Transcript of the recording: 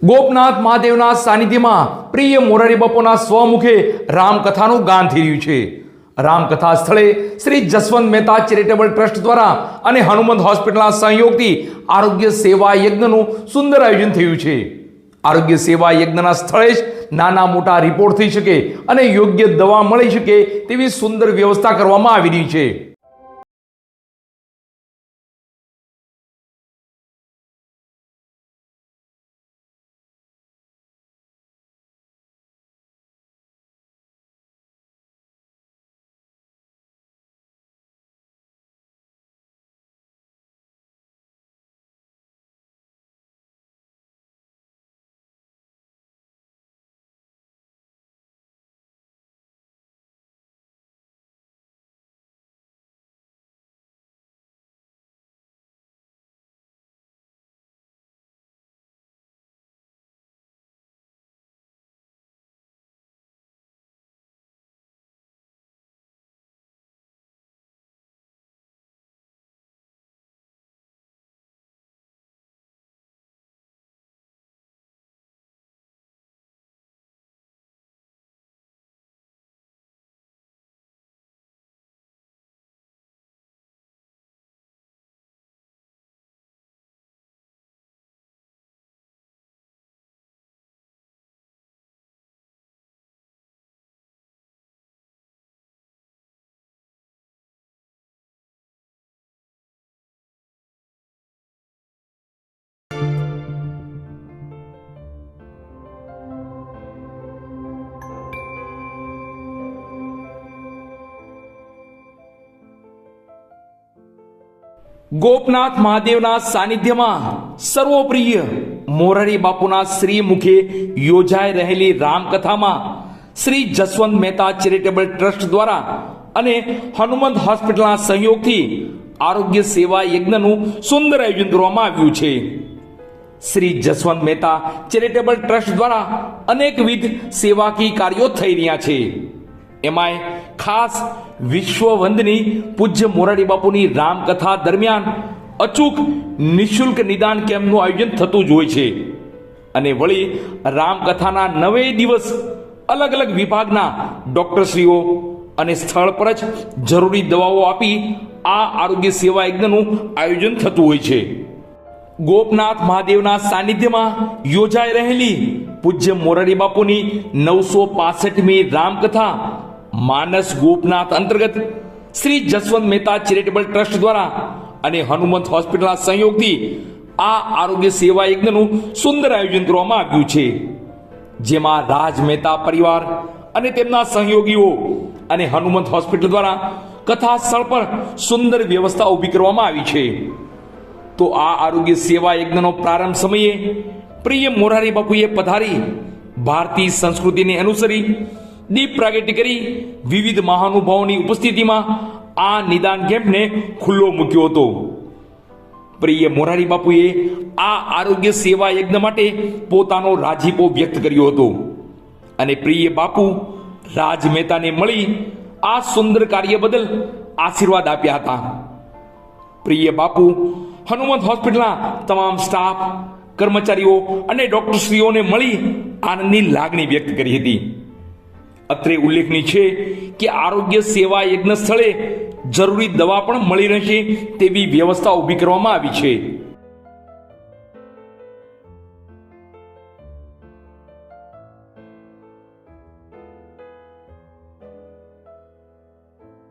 ગોપનાથ મહાદેવના સાનિધ્યમાં પ્રિય મોરારી બાપુના સ્વમુખે રામકથાનું ગાન થઈ રહ્યું છે. રામકથા સ્થળે શ્રી જસવંત મહેતા ચેરિટેબલ ટ્રસ્ટ દ્વારા અને હનુમંત હોસ્પિટલના સહયોગથી આરોગ્ય સેવા યજ્ઞનું સુંદર આયોજન થયું છે. આરોગ્ય સેવા યજ્ઞના સ્થળે જ નાના મોટા રિપોર્ટ થઈ શકે અને યોગ્ય દવા મળી શકે તેવી સુંદર વ્યવસ્થા કરવામાં આવી રહી છે. ગોપનાથ મહાદેવના સાનિધ્યમાં સર્વપ્રિય મોરારી બાપુના શ્રી મુખે યોજાઈ રહેલી રામકથામાં શ્રી જસવંત મહેતા ચેરિટેબલ ટ્રસ્ટ દ્વારા અને હનુમંત હોસ્પિટલના સહયોગથી આરોગ્ય સેવા યજ્ઞનું સુંદર આયોજન કરવામાં આવ્યું છે. શ્રી જસવંત મહેતા ચેરિટેબલ ટ્રસ્ટ દ્વારા અનેકવિધ સેવાકીય કાર્યો થઈ રહ્યા છે. એમાંય ખાસ વિશ્વવંદની પૂજ્ય મોરારી બાપુની રામકથા દરમિયાન અચૂક નિઃશુલ્ક નિદાન કેમ્પનું આયોજન થતું જ હોય છે. અને વળી રામકથાના 9 દિવસ અલગ અલગ વિભાગના ડોક્ટરશ્રીઓ અને સ્થળ પર જ જરૂરી દવાઓ આપી આ આરોગ્ય સેવા યજ્ઞનું આયોજન થતું હોય છે. ગોપનાથ મહાદેવના સાનિધ્યમાં યોજાઈ રહેલી પૂજ્ય મોરારી બાપુની 965મી રામકથા માનસ ગોપનાથ અંતર્ગત શ્રી જસવંત મહેતા ચેરિટેબલ ટ્રસ્ટ દ્વારા અને હનુમંત હોસ્પિટલના સહયોગથી આ આરોગ્ય સેવા યજ્ઞનું સુંદર આયોજન કરવામાં આવ્યું છે. જેમાં રાજ મહેતા પરિવાર અને તેમના સહયોગીઓ અને હનુમંત હોસ્પિટલ દ્વારા કથા સ્થળ પર સુંદર વ્યવસ્થા ઊભી કરવામાં આવી છે. તો આ આરોગ્ય સેવા યજ્ઞનો પ્રારંભ સમયે પ્રિય મોરારી બાપુએ પધારી ભારતીય સંસ્કૃતિને અનુસરી દીપ પ્રાગટ્ય કરી વિવિધ મહાનુભાવોની ઉપસ્થિતિમાં આ નિદાન કેમ્પને ખુલ્લો મૂક્યો હતો. પ્રિય મોરારી બાપુએ આ આરોગ્ય સેવા યજ્ઞ માટે પોતાનો રાજીપો વ્યક્ત કર્યો હતો અને પ્રિય બાપુ રાજ મહેતાને મળી આ સુંદર કાર્ય બદલ આશીર્વાદ આપ્યા હતા. પ્રિય બાપુ હનુમંત હોસ્પિટલના તમામ સ્ટાફ, કર્મચારીઓ અને ડોક્ટરશ્રીઓને મળી આનંદની લાગણી વ્યક્ત કરી હતી. અત્રે ઉલ્લેખનીય છે કે આરોગ્ય સેવા યજ્ઞ સ્થળે જરૂરી દવા પણ મળી રહેશે તેવી વ્યવસ્થા ઊભી કરવામાં આવી છે.